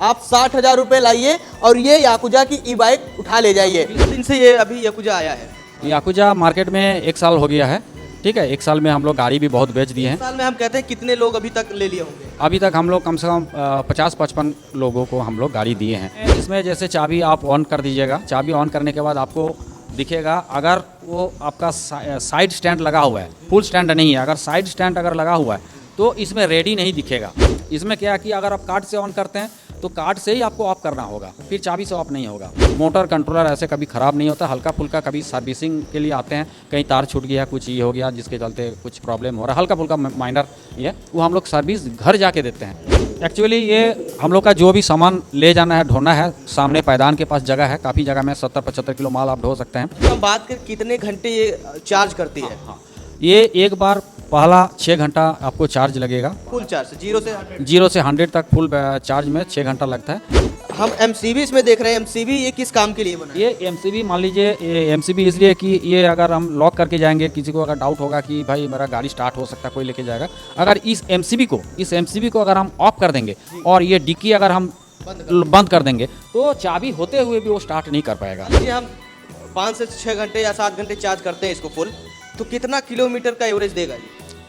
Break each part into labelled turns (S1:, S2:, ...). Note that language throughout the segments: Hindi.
S1: आप 60,000 रुपये लाइए और ये याकुजा की ई बाइक उठा ले जाइए। किस दिन से ये अभी याकुजा आया है?
S2: याकुजा मार्केट में 1 साल हो गया है। ठीक है, 1 साल में हम लोग गाड़ी भी बहुत बेच दिए हैं।
S1: साल में हम कहते हैं कितने लोग अभी तक ले लिए होंगे?
S2: अभी तक हम लोग कम से कम 50-55 लोगों को हम लोग गाड़ी दिए हैं। इसमें जैसे चाबी आप ऑन कर दीजिएगा, चाबी ऑन करने के बाद आपको दिखेगा, अगर वो आपका साइड स्टैंड लगा हुआ है, फुल स्टैंड नहीं है, अगर साइड स्टैंड अगर लगा हुआ है तो इसमें रेडी नहीं दिखेगा। इसमें क्या है कि अगर आप कार्ड से ऑन करते हैं तो कार्ड से ही आपको ऑफ करना होगा, फिर चाबी से ऑफ नहीं होगा। मोटर कंट्रोलर ऐसे कभी ख़राब नहीं होता, हल्का फुल्का कभी सर्विसिंग के लिए आते हैं, कहीं तार छूट गया, कुछ ये हो गया जिसके चलते कुछ प्रॉब्लम हो रहा है, हल्का फुल्का माइनर ये, वो हम लोग सर्विस घर जाके देते हैं। एक्चुअली ये हम लोग का जो भी सामान ले जाना है, ढोना है, सामने पायदान के पास जगह है, काफ़ी जगह में 70-75 किलो माल आप ढो सकते हैं।
S1: हम बात करें कितने घंटे ये चार्ज करती है?
S2: हाँ, ये एक बार पहला 6 घंटा आपको चार्ज लगेगा,
S1: फुल चार्ज
S2: 0 से 100 तक फुल चार्ज में 6 घंटा लगता है।
S1: हम एमसीबी इसमें देख रहे हैं, एमसीबी ये किस काम के लिए बना है?
S2: ये एमसीबी मान लीजिए, ये एमसीबी इसलिए कि ये अगर हम लॉक करके जाएंगे, किसी को अगर डाउट होगा कि भाई मेरा गाड़ी स्टार्ट हो सकता है, कोई लेके जाएगा, अगर इस एमसीबी को अगर हम ऑफ कर देंगे और ये डिक्की अगर हम बंद कर देंगे तो चाबी होते हुए भी वो स्टार्ट नहीं कर पाएगा।
S1: ये हम 5 से 6 घंटे या 7 घंटे चार्ज करते हैं इसको फुल, तो कितना किलोमीटर का एवरेज देगा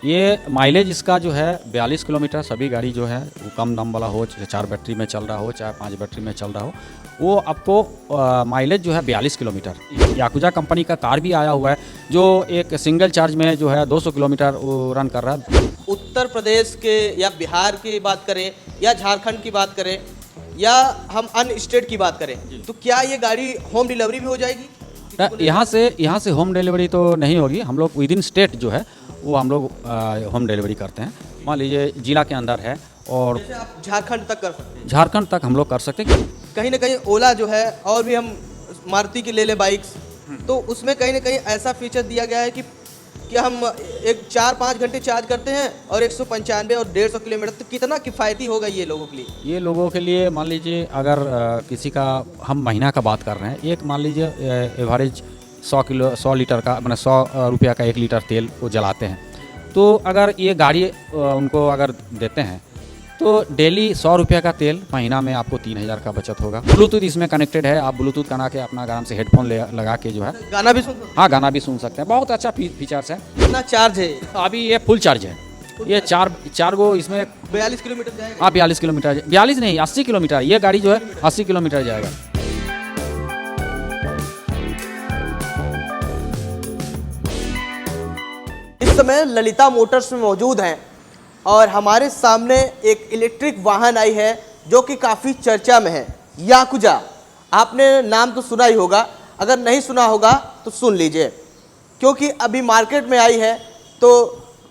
S2: ये माइलेज इसका जो है 42 किलोमीटर। सभी गाड़ी जो है वो कम दाम वाला हो, 4 बैटरी में चल रहा हो चाहे 5 बैटरी में चल रहा हो, वो आपको माइलेज जो है 42 किलोमीटर। याकुजा कंपनी का कार भी आया हुआ है जो एक सिंगल चार्ज में जो है 200 किलोमीटर वो रन कर रहा है।
S1: उत्तर प्रदेश के या बिहार की बात करें या झारखंड की बात करें या हम अन्य स्टेट की बात करें, तो क्या ये गाड़ी होम डिलीवरी भी हो जाएगी?
S2: यहाँ से होम डिलीवरी तो नहीं होगी, हम लोग विद इन स्टेट जो है वो हम लोग होम डिलीवरी करते हैं। मान लीजिए जिला के अंदर है और
S1: जैसे आप झारखंड तक कर सकते हैं?
S2: झारखंड तक हम लोग कर सकते हैं।
S1: कहीं ना कहीं ओला जो है और भी हम मारुति की ले लें बाइक्स, तो उसमें कहीं ना कहीं ऐसा फीचर दिया गया है कि हम एक 4-5 घंटे चार्ज करते हैं और 195 और 150 किलोमीटर, तो कितना किफ़ायती होगा ये लोगों के लिए?
S2: ये लोगों के लिए मान लीजिए अगर किसी का हम महीना का बात कर रहे हैं, एक मान लीजिए एवरेज 100 लीटर का, मैंने 100 रुपया का 1 लीटर तेल वो जलाते हैं, तो अगर ये गाड़ी उनको अगर देते हैं तो डेली 100 रुपये का तेल महीना में आपको 3000 का बचत होगा। ब्लूटूथ इसमें कनेक्टेड है, आप ब्लूटूथ कना के अपना आराम से हेडफोन लगा के जो है
S1: गाना भी सुन?
S2: हाँ, गाना भी सुन सकते हैं। बहुत अच्छा फीचर्स है।
S1: कितना चार्ज है?
S2: अभी ये फुल चार्ज है, ये चार गो इसमें
S1: 42 किलोमीटर जाएगा?
S2: हाँ, 42 किलोमीटर, 42 नहीं 80 किलोमीटर, ये गाड़ी जो है 80 किलोमीटर जाएगा।
S1: इस समय ललिता मोटर्स में मौजूद हैं और हमारे सामने एक इलेक्ट्रिक वाहन आई है जो कि काफ़ी चर्चा में है, याकुजा। आपने नाम तो सुना ही होगा, अगर नहीं सुना होगा तो सुन लीजिए, क्योंकि अभी मार्केट में आई है तो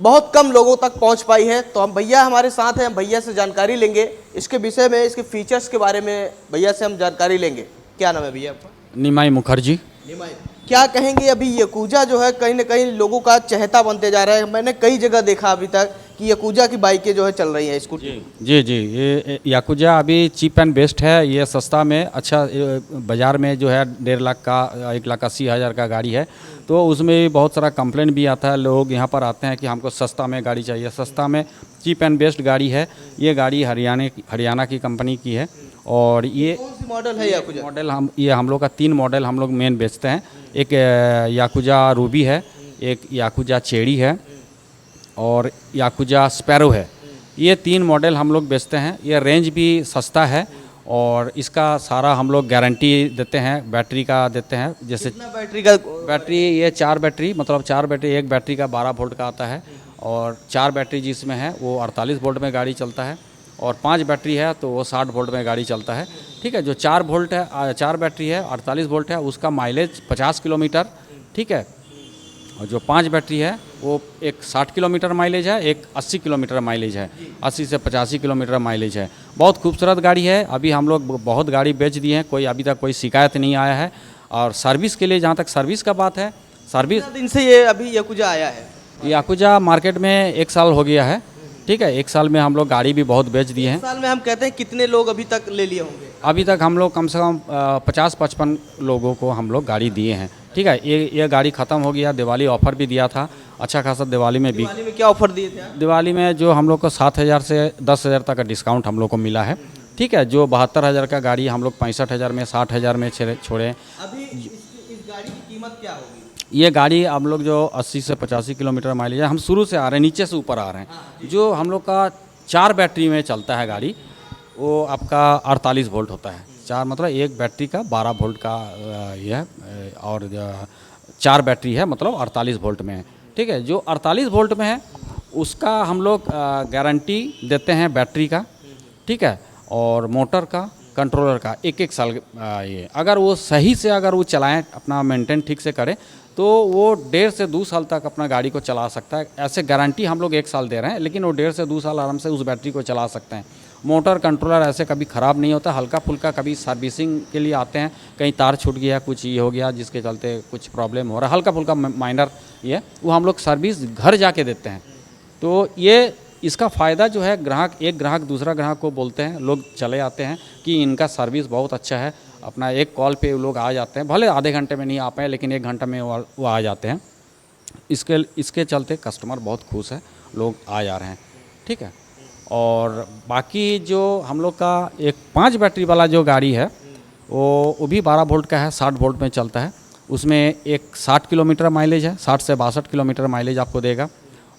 S1: बहुत कम लोगों तक पहुंच पाई है। तो हम भैया हमारे साथ हैं, हम भैया से जानकारी लेंगे इसके विषय में, इसके फीचर्स के बारे में भैया से हम जानकारी लेंगे। क्या नाम है भैया आपका?
S2: निमाई मुखर्जी।
S1: निमाई, क्या कहेंगे अभी याकुजा जो है कहीं ना कहीं लोगों का चहेता बनते जा रहा है? मैंने कई जगह देखा अभी तक कि याकुजा की बाइकें जो है चल रही हैं, स्कूटी।
S2: जी, ये याकुजा अभी चीप एंड बेस्ट है, ये सस्ता में अच्छा, बाज़ार में जो है 1.5 लाख का 1,80,000 का गाड़ी है, तो उसमें बहुत सारा कंप्लेंट भी आता है। लोग यहाँ पर आते हैं कि हमको सस्ता में गाड़ी चाहिए, सस्ता में चीप एंड बेस्ट गाड़ी है। ये गाड़ी हरियाणा की कंपनी की है और ये
S1: कौन सी मॉडल है याकुजा?
S2: मॉडल हम लोग का 3 मॉडल हम लोग मेन बेचते हैं। एक याकुजा रूबी है, एक याकुजा चेरी है और याकुजा स्पैरो है। ये 3 मॉडल हम लोग बेचते हैं। ये रेंज भी सस्ता है और इसका सारा हम लोग गारंटी देते हैं, बैटरी का देते हैं। जैसे
S1: कितना बैटरी का?
S2: बैटरी ये 4 बैटरी, मतलब 4 बैटरी, एक बैटरी का 12 वोल्ट का आता है और 4 बैटरी जिसमें है वो 48 वोल्ट में गाड़ी चलता है और 5 बैटरी है तो वो 60 वोल्ट में गाड़ी चलता है। ठीक है, जो 4 वोल्ट है, 4 बैटरी है 48 वोल्ट है, उसका माइलेज 50 किलोमीटर। ठीक है, और जो 5 बैटरी है वो एक 60 किलोमीटर माइलेज है, एक 80 किलोमीटर माइलेज है, 80 से 85 किलोमीटर माइलेज है। बहुत खूबसूरत गाड़ी है। अभी हम लोग बहुत गाड़ी बेच दिए हैं, कोई अभी तक कोई शिकायत नहीं आया है। और सर्विस के लिए, जहाँ तक सर्विस का बात है, सर्विस
S1: दिन से ये अभी याकुजा आया है?
S2: याकुजा मार्केट में 1 साल हो गया है। ठीक है, 1 साल में हम लोग गाड़ी भी बहुत बेच दिए हैं।
S1: साल में हम कहते हैं कितने लोग अभी तक ले लिए होंगे?
S2: अभी तक हम लोग कम से कम 50-55 लोगों को हम लोग गाड़ी दिए हैं। ठीक है, ये गाड़ी ख़त्म हो गया। दिवाली ऑफ़र भी दिया था, अच्छा खासा दिवाली में भी।
S1: दिवाली में क्या ऑफर दिए थे?
S2: दिवाली में जो हम लोग को 7,000 से 10,000 तक का डिस्काउंट हम लोग को मिला है। ठीक है। जो 72,000 का गाड़ी हम लोग 65,000 में 60,000 में छोड़े।
S1: अभी इस गाड़ी की कीमत क्या होगी?
S2: ये गाड़ी हम लोग जो 80 से 85 किलोमीटर माइलेज है, हम शुरू से आ रहे हैं, नीचे से ऊपर आ रहे हैं। जो हम लोग का 4 बैटरी में चलता है गाड़ी, वो आपका 48 वोल्ट होता है। 4 मतलब एक बैटरी का 12 वोल्ट का ये है, और 4 बैटरी है मतलब 48 वोल्ट में है। ठीक है। जो 48 वोल्ट में है उसका हम लोग गारंटी देते हैं बैटरी का, ठीक है, और मोटर का, कंट्रोलर का 1-1 साल। ये अगर वो सही से अगर वो चलाएं, अपना मेंटेन ठीक से करें, तो वो 1.5 से 2 साल तक अपना गाड़ी को चला सकता है। ऐसे गारंटी हम लोग 1 साल दे रहे हैं, लेकिन वो 1.5 से 2 साल आराम से उस बैटरी को चला सकते हैं। मोटर कंट्रोलर ऐसे कभी ख़राब नहीं होता। हल्का फुल्का कभी सर्विसिंग के लिए आते हैं, कहीं तार छूट गया, कुछ ये हो गया जिसके चलते कुछ प्रॉब्लम हो रहा है, हल्का फुल्का माइनर, ये वो हम लोग सर्विस घर जाके देते हैं। तो ये इसका फ़ायदा जो है, एक ग्राहक दूसरा ग्राहक को बोलते हैं, लोग चले आते हैं कि इनका सर्विस बहुत अच्छा है। अपना एक कॉल पे वो लोग आ जाते हैं, भले आधे घंटे में नहीं आ पाए, लेकिन 1 घंटा में वो आ जाते हैं। इसके चलते कस्टमर बहुत खुश है, लोग आ जा रहे हैं। ठीक है। और बाकी जो हम लोग का एक 5 बैटरी वाला जो गाड़ी है, वो भी 12 वोल्ट का है, 60 वोल्ट में चलता है। उसमें एक 60 किलोमीटर माइलेज है, 60 से 62 किलोमीटर माइलेज आपको देगा।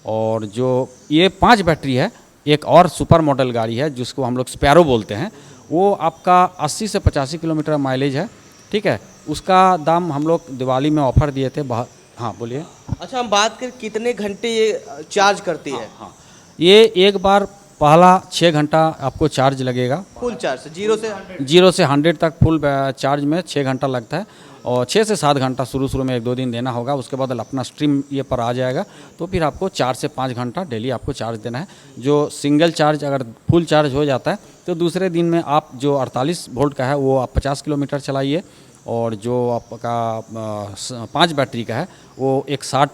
S2: और जो ये 5 बैटरी है, एक और सुपर मॉडल गाड़ी है जिसको हम लोग स्पैरो बोलते हैं, वो आपका 80 से 85 किलोमीटर माइलेज है। ठीक है। उसका दाम हम लोग दिवाली में ऑफर दिए थे। हाँ बोलिए।
S1: अच्छा, हम बात करें कितने घंटे ये चार्ज करती है?
S2: हाँ, ये एक बार पहला 6 घंटा आपको चार्ज लगेगा,
S1: फुल चार्ज से 0 से 100?
S2: 0 से 100 तक फुल चार्ज में 6 घंटा लगता है। और 6 से 7 घंटा शुरू में 1-2 दिन देना होगा, उसके बाद अपना स्ट्रीम ये पर आ जाएगा। तो फिर आपको 4 से 5 घंटा डेली आपको चार्ज देना है। जो सिंगल चार्ज अगर फुल चार्ज हो जाता है तो दूसरे दिन में आप जो 48 वोल्ट का है वो आप 50 किलोमीटर चलाइए, और जो आपका 5 बैटरी का है वो एक 60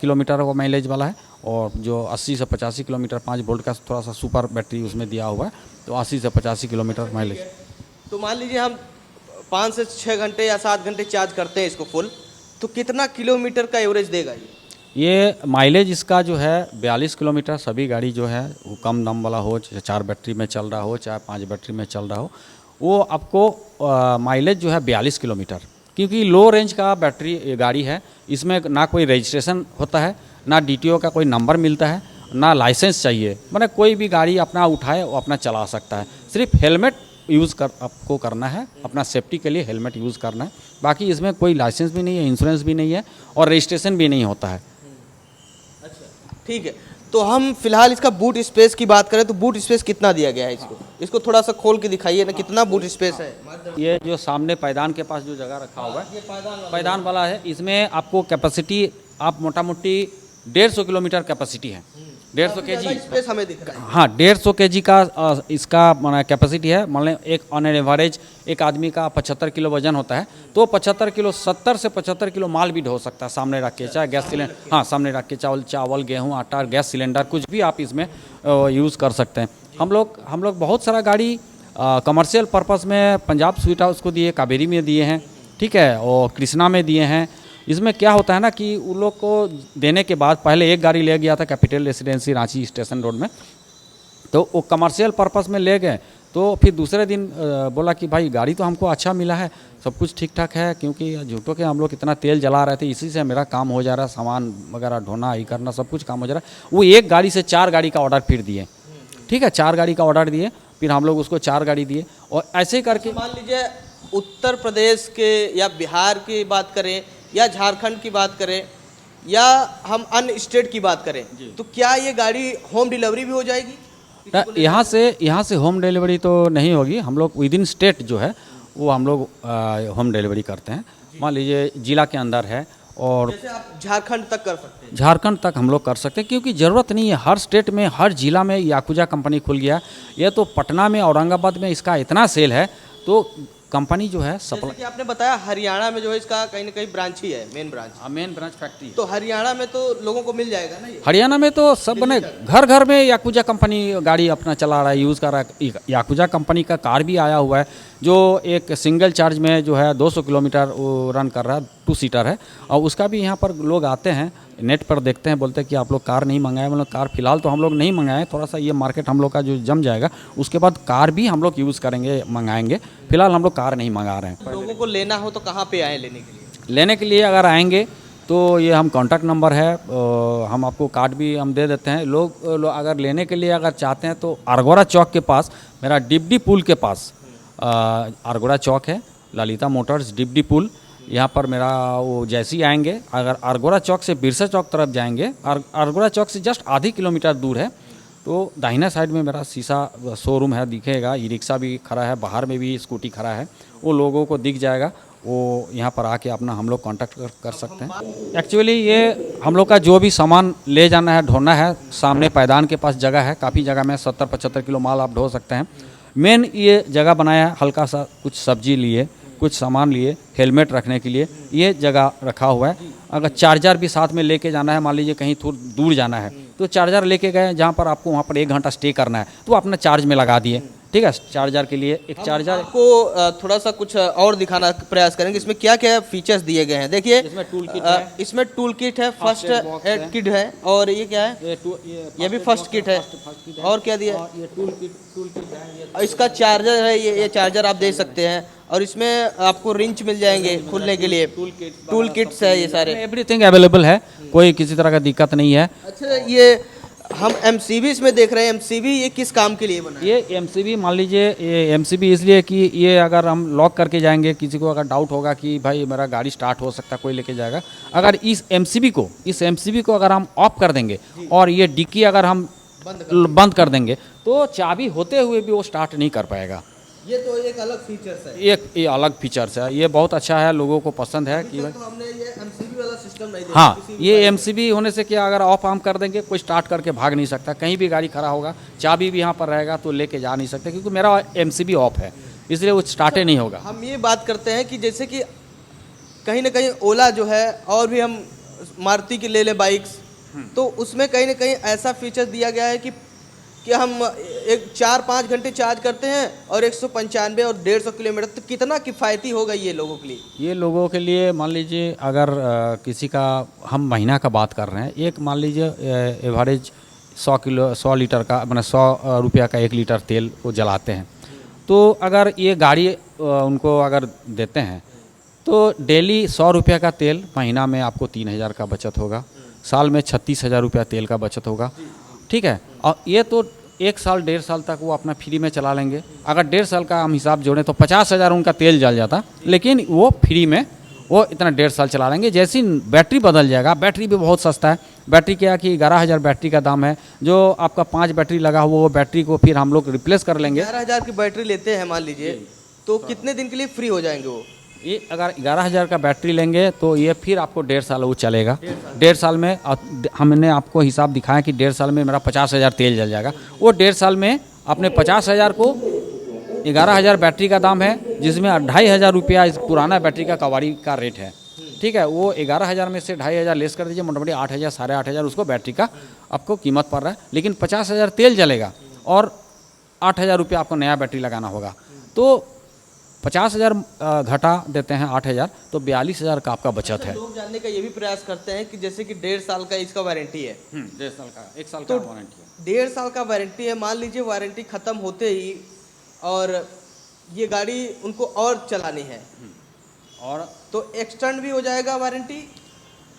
S2: किलोमीटर का माइलेज वाला है। और जो 80 से 85 किलोमीटर 5 वोल्ट का थोड़ा सा सुपर बैटरी उसमें दिया हुआ है, तो 80 से 85 किलोमीटर माइलेज।
S1: तो मान लीजिए हम 5 से 6 घंटे या 7 घंटे चार्ज करते हैं इसको फुल, तो कितना किलोमीटर का एवरेज देगा
S2: ये माइलेज इसका जो है 42 किलोमीटर। सभी गाड़ी जो है वो कम दाम वाला हो, चाहे 4 बैटरी में चल रहा हो, चाहे 5 बैटरी में चल रहा हो, वो आपको माइलेज जो है 42 किलोमीटर। क्योंकि लो रेंज का बैटरी गाड़ी है, इसमें ना कोई रजिस्ट्रेशन होता है, ना DTO का कोई नंबर मिलता है, ना लाइसेंस चाहिए। मतलब कोई भी गाड़ी अपना उठाए वो अपना चला सकता है। सिर्फ हेलमेट यूज़ आपको करना है, अपना सेफ्टी के लिए हेलमेट यूज़ करना है। बाकी इसमें कोई लाइसेंस भी नहीं है, इंश्योरेंस भी नहीं है, और रजिस्ट्रेशन भी नहीं होता है।
S1: अच्छा, ठीक है। तो हम फिलहाल इसका बूट स्पेस की बात करें तो बूट स्पेस कितना दिया गया है इसको थोड़ा सा खोल के दिखाइए ना, कितना बूट स्पेस है?
S2: ये जो सामने पायदान के पास जो जगह रखा हुआ है, पायदान वाला है, इसमें आपको कैपेसिटी आप मोटा मोटी 150 किलोमीटर कैपेसिटी है। 150 kg
S1: स्पेस हमें दिख रहा है।
S2: हाँ, 150 kg का इसका कैपेसिटी है। मान लें एक ऑन एन एवरेज एक आदमी का 75 किलो वजन होता है, तो 75 किलो 70 से 75 किलो माल भी ढो सकता है सामने रख के, चाहे गैस सिलेंडर, हाँ सामने रख के चावल गेहूँ आटा गैस सिलेंडर कुछ भी आप इसमें यूज़ कर सकते हैं। हम लोग बहुत सारा गाड़ी कमर्शियल पर्पस में पंजाब स्वीट हाउस को दिए, कावेरी में दिए हैं, ठीक है, और कृष्णा में दिए हैं। इसमें क्या होता है ना कि उन लोग को देने के बाद पहले एक गाड़ी ले गया था capital residency Ranchi station road में, तो वो कमर्शियल पर्पस में ले गए। तो फिर दूसरे दिन बोला कि भाई गाड़ी तो हमको अच्छा मिला है, सब कुछ ठीक ठाक है, क्योंकि झूठों के हम लोग इतना तेल जला रहे थे, इसी से मेरा काम हो जा रहा है, सामान वगैरह ढोना ही करना सब कुछ काम हो जा रहा है। वो एक गाड़ी से 4 गाड़ी का ऑर्डर फिर दिए, ठीक है, 4 गाड़ी का ऑर्डर दिए, फिर हम लोग उसको 4 गाड़ी दिए, और ऐसे करके
S1: मान लीजिए उत्तर प्रदेश के या बिहार की बात करें या झारखंड की बात करें या हम अन्य स्टेट की बात करें, तो क्या ये गाड़ी होम डिलीवरी भी हो जाएगी?
S2: यहाँ से होम डिलीवरी तो नहीं होगी। हम लोग विद इन स्टेट जो है वो हम लोग होम डिलीवरी करते हैं। मान लीजिए जिला के अंदर है, और
S1: जैसे आप झारखंड तक कर सकते हैं।
S2: झारखंड तक हम लोग कर सकते हैं, क्योंकि ज़रूरत नहीं है। हर स्टेट में हर जिला में याकुजा कंपनी खुल गया। ये तो पटना में औरंगाबाद में इसका इतना सेल है, तो कंपनी जो है
S1: जैसे कि आपने बताया हरियाणा में जो है इसका कहीं ना कहीं ब्रांच ही है, मेन ब्रांच
S2: फैक्ट्री।
S1: तो हरियाणा में तो लोगों को मिल जाएगा ना ये?
S2: हरियाणा में तो सब बने, घर घर में याकुजा कंपनी गाड़ी अपना चला रहा है, यूज़ कर रहा है। याकुजा कंपनी का कार भी आया हुआ है, जो एक सिंगल चार्ज में जो है 200 किलोमीटर वो रन कर रहा है, 2 सीटर है। और उसका भी यहाँ पर लोग आते हैं, नेट पर देखते हैं, बोलते हैं कि आप लोग कार नहीं मंगाए। मतलब कार फिलहाल तो हम लोग नहीं मंगाए, थोड़ा सा ये मार्केट हम लोग का जो जम जाएगा उसके बाद कार भी हम लोग यूज़ करेंगे, मंगाएंगे। फिलहाल हम लोग कार नहीं मंगा रहे हैं।
S1: लोगों को लेना हो तो कहाँ पे आए लेने के लिए?
S2: लेने के लिए अगर आएंगे तो ये हम कॉन्टैक्ट नंबर है, हम आपको कार्ड भी हम दे देते हैं। लोग अगर लेने के लिए अगर चाहते हैं तो आरगोड़ा चौक के पास, मेरा डिबडी पुल के पास आरगोड़ा चौक है, ललिता मोटर्स डिबडी पुल। यहाँ पर मेरा वो जैसे ही आएंगे, अगर आरगोड़ा चौक से बिरसा चौक तरफ जाएंगे, आरगोड़ा चौक से जस्ट आधी किलोमीटर दूर है, तो दाहिना साइड में मेरा शीशा शोरूम है, दिखेगा। ई रिक्शा भी खड़ा है, बाहर में भी स्कूटी खड़ा है, वो लोगों को दिख जाएगा। वो यहाँ पर आके अपना हम लोग कांटेक्ट कर सकते हैं। एक्चुअली ये हम लोग का जो भी सामान ले जाना है, ढोना है, सामने पैदान के पास जगह है, काफ़ी जगह में 70-75 किलो माल आप ढो सकते हैं। मेन ये जगह बनाया है, हल्का सा कुछ सब्जी लिए, कुछ सामान लिए, हेलमेट रखने के लिए ये जगह रखा हुआ है। अगर चार्जर भी साथ में लेके जाना है, मान लीजिए कहीं थोड़ा दूर जाना है तो चार्जर लेके गए, जहाँ पर आपको वहाँ पर 1 घंटा स्टे करना है तो अपना चार्ज में लगा दिए, ठीक है। चार्जर के लिए एक चार्जर
S1: आपको थोड़ा सा कुछ और दिखाना प्रयास करेंगे, इसमें क्या क्या फीचर्स दिए गए हैं। देखिए
S2: इसमें टूल किट है,
S1: इसमें टूल किट है, फर्स्ट एड किट है, और ये क्या है? ये भी फर्स्ट किट है। और क्या दिया?
S2: ये टूल किट है,
S1: और इसका चार्जर है, ये चार्जर आप दे सकते हैं। और इसमें आपको रिंच मिल जाएंगे खुलने के लिए, टूल किट्स है, ये सारे
S2: एवरीथिंग अवेलेबल है, कोई किसी तरह का दिक्कत नहीं है।
S1: अच्छा, ये हम एमसीबी इसमें देख रहे हैं, एमसीबी ये किस काम के लिए बना है?
S2: ये एमसीबी मान लीजिए, ये एमसीबी इसलिए कि ये अगर हम लॉक करके जाएंगे, किसी को अगर डाउट होगा कि भाई मेरा गाड़ी स्टार्ट हो सकता है, कोई लेके जाएगा, अगर इस एमसीबी को अगर हम ऑफ कर देंगे और ये डिक्की अगर हम बंद कर देंगे तो चाबी होते हुए भी वो स्टार्ट नहीं कर पाएगा।
S1: ये तो एक अलग फीचर्स है,
S2: ये अलग फीचर्स है, ये बहुत अच्छा है, लोगों को पसंद है कि
S1: तो हमने ये एमसीबी वाला सिस्टम नहीं देखा।
S2: हाँ, ये एमसीबी होने से क्या, अगर ऑफ ऑन कर देंगे कोई स्टार्ट करके भाग नहीं सकता, कहीं भी गाड़ी खड़ा होगा, चाबी भी यहाँ पर रहेगा तो लेके जा नहीं सकते, क्योंकि मेरा एमसीबी ऑफ है, इसलिए वो स्टार्ट नहीं होगा।
S1: हम ये बात करते हैं कि जैसे कि कहीं ना कहीं ओला जो है, और भी हम मारुति की ले लें बाइक्स, तो उसमें कहीं ना कहीं ऐसा फीचर दिया गया है कि हम 4-5 घंटे चार्ज करते हैं और 195 और 150 किलोमीटर, तो कितना किफ़ायती होगा ये लोगों के लिए?
S2: ये लोगों के लिए मान लीजिए अगर किसी का हम महीना का बात कर रहे हैं, एक मान लीजिए एवरेज 100 लीटर का, मतलब 100 रुपया का 1 लीटर तेल वो जलाते हैं, तो अगर ये गाड़ी उनको अगर देते हैं तो डेली 100 रुपया का तेल, महीना में आपको 3000 का बचत होगा, साल में 36,000 रुपया तेल का बचत होगा, ठीक है। और ये तो 1 साल 1.5 साल तक वो अपना फ्री में चला लेंगे। अगर 1.5 साल का हम हिसाब जोड़ें तो 50,000 उनका तेल जल जाता, लेकिन वो फ्री में वो इतना 1.5 साल चला लेंगे। जैसी बैटरी बदल जाएगा, बैटरी भी बहुत सस्ता है, बैटरी क्या कि 11,000 बैटरी का दाम है, जो आपका 5 बैटरी लगा हुआ वो बैटरी को फिर हम लोग रिप्लेस कर लेंगे।
S1: 11,000 की बैटरी लेते हैं मान लीजिए, तो कितने दिन के लिए फ्री हो जाएंगे वो?
S2: ये अगर 11,000 का बैटरी लेंगे तो ये फिर आपको 1.5 साल वो चलेगा। 1.5 साल में हमने आपको हिसाब दिखाया कि 1.5 साल में मेरा 50,000 तेल जल जाएगा। वो 1.5 साल में अपने 50,000 को, 11,000 बैटरी का दाम है, जिसमें 2,500 रुपया इस पुराना बैटरी का कवाड़ी का रेट है, ठीक है। वो 11,000 में से 2,500 लेस कर दीजिए, मोटामोटी 8,000 8,500 उसको बैटरी का आपको कीमत पड़ रहा है, लेकिन 50,000 तेल जलेगा और 8,000 रुपया आपको नया बैटरी लगाना होगा। तो 50,000 घटा देते हैं 8,000, तो 42,000 का आपका बचत है।
S1: लोग जानने का ये भी प्रयास करते हैं कि जैसे कि 1.5 साल का इसका वारंटी है,
S2: 1.5 साल का, 1 साल
S1: तो
S2: का वारंटी है।
S1: 1.5 साल का वारंटी है, मान लीजिए वारंटी ख़त्म होते ही और ये गाड़ी उनको और चलानी है,
S2: और
S1: तो एक्सटेंड भी हो जाएगा वारंटी?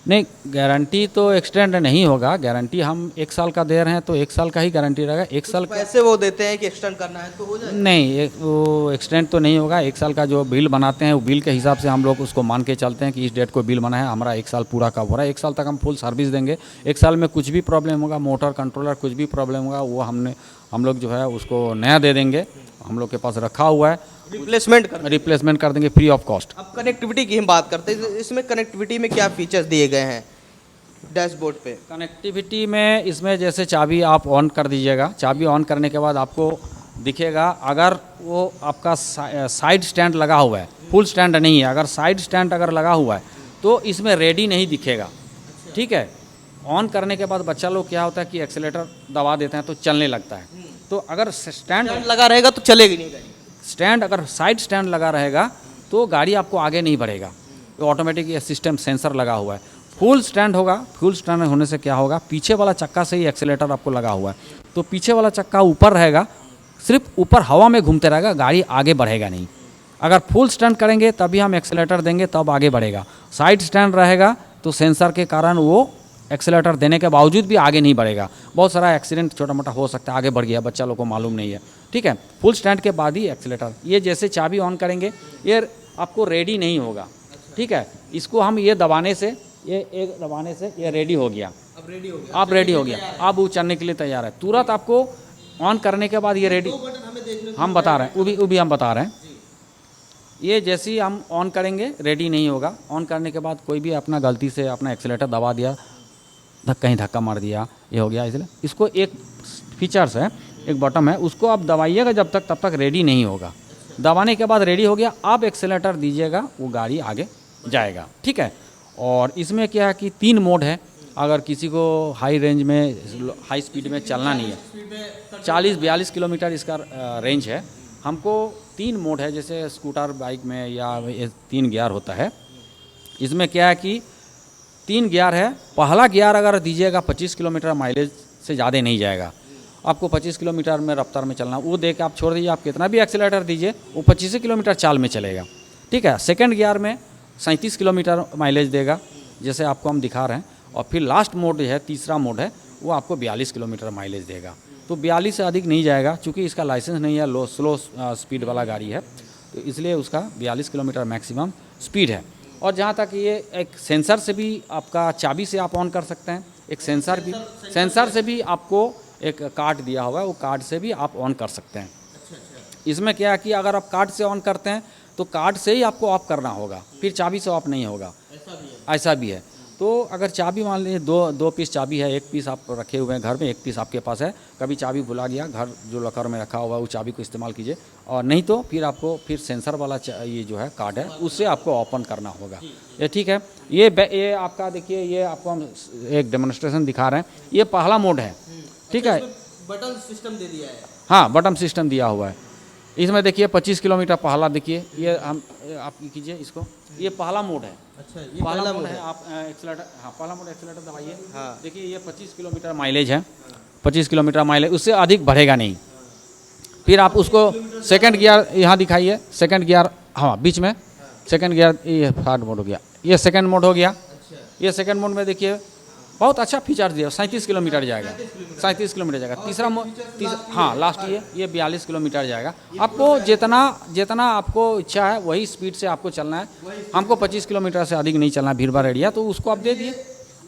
S2: नहीं, गारंटी तो एक्सटेंड नहीं होगा, गारंटी हम 1 साल का दे रहे हैं तो 1 साल का ही गारंटी रहेगा। 1 साल का
S1: पैसे वो देते हैं कि एक्सटेंड करना है तो हो जाएगा?
S2: नहीं, वो एक्सटेंड तो नहीं होगा। 1 साल का जो बिल बनाते हैं वो बिल के हिसाब से हम लोग उसको मान के चलते हैं कि इस डेट को बिल बना है, हमारा 1 साल पूरा कब हो रहा है। 1 साल तक हम फुल सर्विस देंगे। 1 साल में कुछ भी प्रॉब्लम होगा, मोटर कंट्रोलर कुछ भी प्रॉब्लम होगा, वो हम लोग जो है उसको नया दे देंगे, हम लोग के पास रखा हुआ है, रिप्लेसमेंट कर देंगे फ्री ऑफ कॉस्ट।
S1: अब कनेक्टिविटी की हम बात करते हैं, इसमें कनेक्टिविटी में क्या फीचर्स दिए गए हैं डैशबोर्ड पे?
S2: कनेक्टिविटी में इसमें जैसे चाबी आप ऑन कर दीजिएगा, चाबी ऑन करने के बाद आपको दिखेगा, अगर वो आपका साइड स्टैंड लगा हुआ है, फुल स्टैंड नहीं है, अगर साइड स्टैंड अगर लगा हुआ है तो इसमें रेडी नहीं दिखेगा, ठीक है। ऑन करने के बाद बच्चा लोग क्या होता है कि एक्सीलेटर दबा देते हैं तो चलने लगता है, तो अगर स्टैंड
S1: लगा रहेगा तो चलेगी नहीं गाड़ी।
S2: स्टैंड अगर साइड स्टैंड लगा रहेगा तो गाड़ी आपको आगे नहीं बढ़ेगा, ये ऑटोमेटिक ये सिस्टम सेंसर लगा हुआ है। फुल स्टैंड होगा, फुल स्टैंड होने से क्या होगा, पीछे वाला चक्का से ही एक्सेलेटर आपको लगा हुआ है, तो पीछे वाला चक्का ऊपर रहेगा, सिर्फ ऊपर हवा में घूमते रहेगा, गाड़ी आगे बढ़ेगा नहीं। अगर फुल स्टैंड करेंगे तभी हम एक्सेलेटर देंगे, तब आगे बढ़ेगा। साइड स्टैंड रहेगा तो सेंसर के कारण वो एक्सेलेटर देने के बावजूद भी आगे नहीं बढ़ेगा। बहुत सारा एक्सीडेंट छोटा मोटा हो सकता है, आगे बढ़ गया, बच्चा लोग को मालूम नहीं है, ठीक है। फुल स्टैंड के बाद ही एक्सेलेटर। ये जैसे चाबी ऑन करेंगे ये आपको रेडी नहीं होगा, ठीक है। इसको हम ये दबाने से, ये एक दबाने से ये रेडी हो गया,
S1: अब रेडी हो गया,
S2: आप रेडी हो गया, अब वो चलने के लिए तैयार है। तुरंत आपको ऑन करने के बाद ये रेडी,
S1: बटन हमें देखने को
S2: हम बता रहे हैं, वो भी हम बता रहे हैं। ये जैसे ही हम ऑन करेंगे रेडी नहीं होगा। ऑन करने के बाद कोई भी अपना गलती से अपना एक्सेलेटर दबा दिया, कहीं धक्का मार दिया, ये हो गया। इसलिए इसको एक फीचर्स है, एक बटन है, उसको आप दबाइएगा जब तक, तब तक रेडी नहीं होगा। दबाने के बाद रेडी हो गया, आप एक्सेलेटर दीजिएगा, वो गाड़ी आगे जाएगा, ठीक है। और इसमें क्या है कि 3 मोड है। अगर किसी को हाई रेंज में, हाई स्पीड में चलना नहीं है, 40-42 किलोमीटर इसका रेंज है, हमको 3 मोड है। जैसे स्कूटर बाइक में या 3 गियर होता है, इसमें क्या है कि 3 गियर है। पहला गियर अगर दीजिएगा 25 किलोमीटर माइलेज से ज़्यादा नहीं जाएगा, आपको 25 किलोमीटर में रफ्तार में चलना, वो दे के आप छोड़ दीजिए, आप कितना भी एक्सेलेटर दीजिए वो 25 किलोमीटर चाल में चलेगा, ठीक है। सेकंड गियर में 37 किलोमीटर माइलेज देगा, जैसे आपको हम दिखा रहे हैं। और फिर लास्ट मोड है, तीसरा मोड है, वो आपको 42 किलोमीटर माइलेज देगा। तो 42 से अधिक नहीं जाएगा, चूँकि इसका लाइसेंस नहीं है, स्लो स्पीड वाला गाड़ी है, तो इसलिए उसका 42 किलोमीटर मैक्सिमम स्पीड है। और जहाँ तक ये एक सेंसर से भी आपका चाबी से आप ऑन कर सकते हैं, एक सेंसर से भी आपको एक कार्ड दिया हुआ है, वो कार्ड से भी आप ऑन कर सकते हैं। इसमें क्या है कि अगर आप कार्ड से ऑन करते हैं तो कार्ड से ही आपको ऑफ करना होगा, फिर चाबी से ऑफ नहीं होगा, ऐसा भी है। तो अगर चाबी मान लीजिए दो पीस चाबी है, एक पीस आप रखे हुए हैं घर में, एक पीस आपके पास है, कभी चाबी भुला गया, घर जो लॉकर में रखा हुआ है वो चाबी को इस्तेमाल कीजिए, और नहीं तो फिर आपको फिर सेंसर वाला ये जो है कार्ड है उससे आपको ओपन करना होगा, ये ठीक है। ये आपका देखिए, ये आपको हम एक डेमोन्स्ट्रेशन दिखा रहे हैं, ये पहला मोड है, ठीक है।
S1: बटन सिस्टम दे दिया है,
S2: हाँ, बटन सिस्टम दिया हुआ है। इसमें देखिए 25 किलोमीटर पहला, देखिए ये हम आप कीजिए इसको, ये पहला मोड है।
S1: अच्छा, ये
S2: पहला मोड है, आप एक्सेलेटर, हाँ पहला मोड एक्सेलेटर दबाइए,
S1: हाँ।
S2: देखिए ये 25 किलोमीटर माइलेज है, 25 किलोमीटर माइलेज, उससे अधिक बढ़ेगा नहीं। फिर आप उसको सेकंड गियर यहाँ दिखाइए, सेकंड गियर, हाँ बीच में सेकंड गियर, ये थर्ड मोड हो गया, ये सेकंड मोड हो गया। ये सेकंड मोड में देखिए बहुत अच्छा फीचर दिया, 37 किलोमीटर जाएगा, 37 किलोमीटर जाएगा। तीसरा हाँ लास्ट ये 42 किलोमीटर जाएगा। आपको जितना आपको इच्छा है वही स्पीड से आपको चलना है। हमको 25 किलोमीटर से अधिक नहीं चलना, भीड़ भाड़ एरिया, तो उसको आप दे दिए।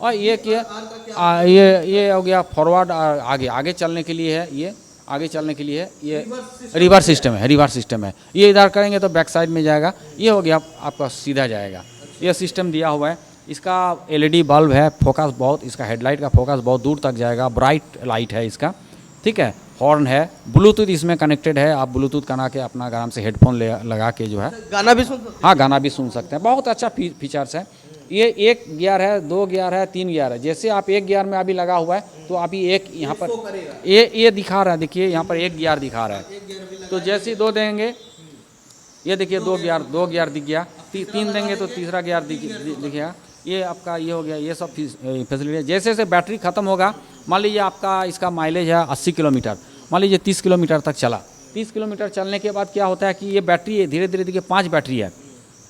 S2: और ये क्या, ये हो गया फॉरवर्ड, आगे चलने के लिए है, ये आगे चलने के लिए है, ये रिवर्स सिस्टम है, ये इधर करेंगे तो बैक साइड में जाएगा, ये हो गया आपका सीधा जाएगा। ये सिस्टम दिया हुआ है। इसका LED बल्ब है, फोकस बहुत, इसका हेडलाइट का फोकस बहुत दूर तक जाएगा, ब्राइट लाइट है इसका, ठीक है। हॉर्न है, ब्लूटूथ इसमें कनेक्टेड है, आप ब्लूटूथ करा के अपना आराम से हेडफोन लगा के जो है
S1: गाना भी सुन सकते हैं।
S2: हाँ गाना भी सुन सकते हैं। बहुत अच्छा फीचर्स है। ये 1 गियर है, 2 गियर है, 3 गियर है। जैसे आप 1 गियर में अभी लगा हुआ है तो अभी एक यहाँ पर ये दिखा रहा है, देखिए यहाँ पर 1 गियर दिखा रहा है, तो जैसे 2 देंगे, ये देखिए 2 गियर दिख गया, 3 देंगे तो तीसरा गियर दिखेगा। ये आपका ये हो गया, ये सब फैसिलिटी है। जैसे जैसे बैटरी ख़त्म होगा, मान लीजिए आपका इसका माइलेज है 80 किलोमीटर, मान लीजिए 30 किलोमीटर तक चला, 30 किलोमीटर चलने के बाद क्या होता है कि ये बैटरी धीरे धीरे देखिए 5 बैटरी है,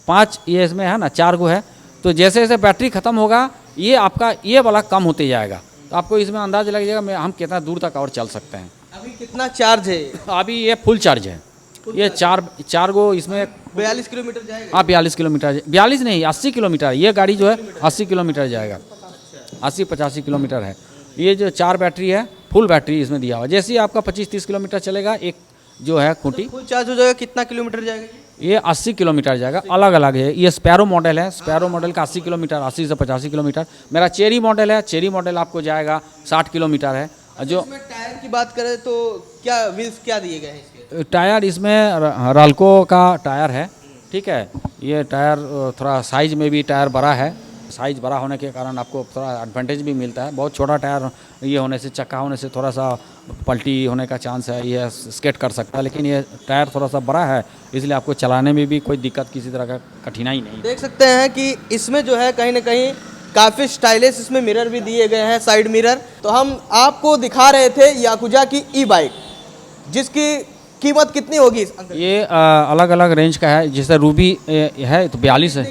S2: 5 ये इसमें है ना, 4 गो है, तो जैसे जैसे बैटरी ख़त्म होगा ये आपका ये वाला कम होते जाएगा, तो आपको इसमें अंदाज़ लग जाएगा हम कितना दूर तक और चल सकते हैं।
S1: अभी कितना चार्ज है?
S2: अभी ये फुल चार्ज है, ये चार गो इसमें
S1: 42 किलोमीटर जाएगा।
S2: हाँ 42 किलोमीटर, 42 नहीं 80 किलोमीटर, ये गाड़ी जो है 80 किलोमीटर जाएगा, 80-85 किलोमीटर है। ये जो 4 बैटरी है, फुल बैटरी इसमें दिया हुआ। जैसे ही आपका 25-30 किलोमीटर चलेगा, एक जो है खूंटी
S1: फुल चार्ज हो जाएगा, कितना किलोमीटर जाएगा?
S2: ये 80 किलोमीटर जाएगा, अलग अलग है। ये स्पैरो मॉडल है, स्पैरो मॉडल का 80 किलोमीटर, 80 से 85 किलोमीटर। मेरा चेरी मॉडल है, चेरी मॉडल आपको जाएगा 60 किलोमीटर है। जो
S1: इसमें टायर की बात करें तो क्या व्हील्स क्या दिए गए हैं इसके?
S2: टायर इसमें राल्को का टायर है, ठीक है। ये टायर थोड़ा साइज में भी टायर बड़ा है, साइज़ बड़ा होने के कारण आपको थोड़ा एडवांटेज भी मिलता है। बहुत छोटा टायर ये होने से, चक्का होने से थोड़ा सा पलटी होने का चांस है, ये स्केट कर सकता है। लेकिन ये टायर थोड़ा सा बड़ा है, इसलिए आपको चलाने में भी कोई दिक्कत, किसी तरह का कठिनाई नहीं।
S1: देख सकते हैं कि इसमें जो है कहीं ना कहीं काफ़ी स्टाइलिश इसमें मिरर भी दिए गए हैं, साइड मिरर। तो हम आपको दिखा रहे थे याकुजा की ई बाइक, जिसकी कीमत कितनी होगी अंकल?
S2: ये अलग अलग रेंज का है। जैसे रूबी है तो 42 है।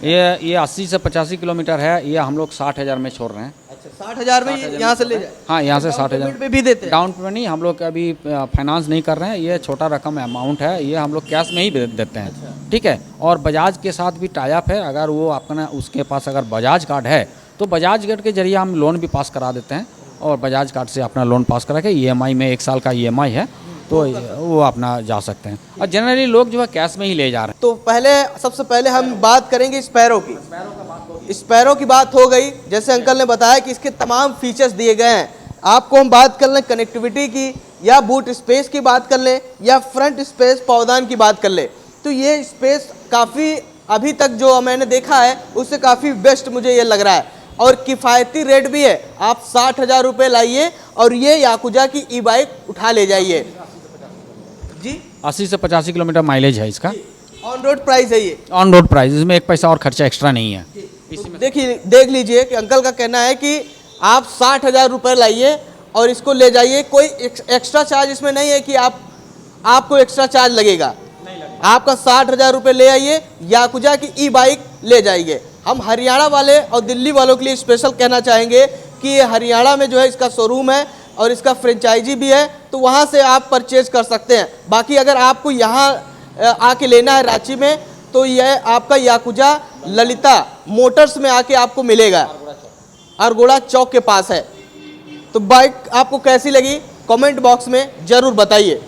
S2: ये 80 से 85 किलोमीटर है। ये हम लोग 60,000 में छोड़ रहे हैं।
S1: अच्छा, 60,000 में यहाँ से ले जाए?
S2: हाँ, यहाँ से 60,000
S1: पे भी देते हैं?
S2: डाउन पेमेंट नहीं, हम लोग अभी फाइनेंस नहीं कर रहे हैं। ये छोटा रकम अमाउंट है, ये हम लोग कैश में ही देते हैं। ठीक है। और बजाज के साथ भी टाई अप है। अगर वो अपना उसके पास अगर बजाज कार्ड है तो बजाज कार्ड के जरिए हम लोन भी पास करा देते हैं, और बजाज कार्ड से अपना लोन पास करा के EMI में 1 साल का EMI है, तो वो अपना जा सकते हैं। और जनरली लोग जो है कैश में ही ले जा रहे हैं।
S1: तो सबसे पहले हम बात करेंगे स्पैरो की। स्पैरो की बात हो गई। जैसे अंकल ने बताया कि इसके तमाम फीचर्स दिए गए हैं। आपको हम बात कर लें कनेक्टिविटी की, या बूट स्पेस की बात कर लें, या फ्रंट स्पेस पावदान की बात कर लें, तो ये स्पेस काफ़ी अभी तक जो मैंने देखा है उससे काफ़ी बेस्ट मुझे ये लग रहा है, और किफ़ायती रेट भी है। आप 60,000 रुपये लाइए और ये याकुजा की ई बाइक उठा ले जाइए जी।
S2: 80 से 85 किलोमीटर माइलेज है इसका।
S1: ऑन रोड प्राइस है ये,
S2: ऑन रोड प्राइस, इसमें 1 पैसा और खर्चा एक्स्ट्रा नहीं है।
S1: तो देख लीजिए कि अंकल का कहना है कि आप 60,000 रुपये लाइए और इसको ले जाइए। कोई एक्स्ट्रा चार्ज इसमें नहीं है कि आपको एक्स्ट्रा चार्ज लगेगा। आपका 60,000 रुपये ले आइए, याकुजा की ई बाइक ले जाइए। हम हरियाणा वाले और दिल्ली वालों के लिए स्पेशल कहना चाहेंगे कि ये हरियाणा में जो है इसका शोरूम है और इसका फ्रेंचाइजी भी है, तो वहाँ से आप परचेज कर सकते हैं। बाकी अगर आपको यहाँ आके लेना है रांची में, तो यह आपका याकुजा ललिता मोटर्स में आके आपको मिलेगा, अरगोड़ा चौक के पास है। तो बाइक आपको कैसी लगी कमेंट बॉक्स में ज़रूर बताइए।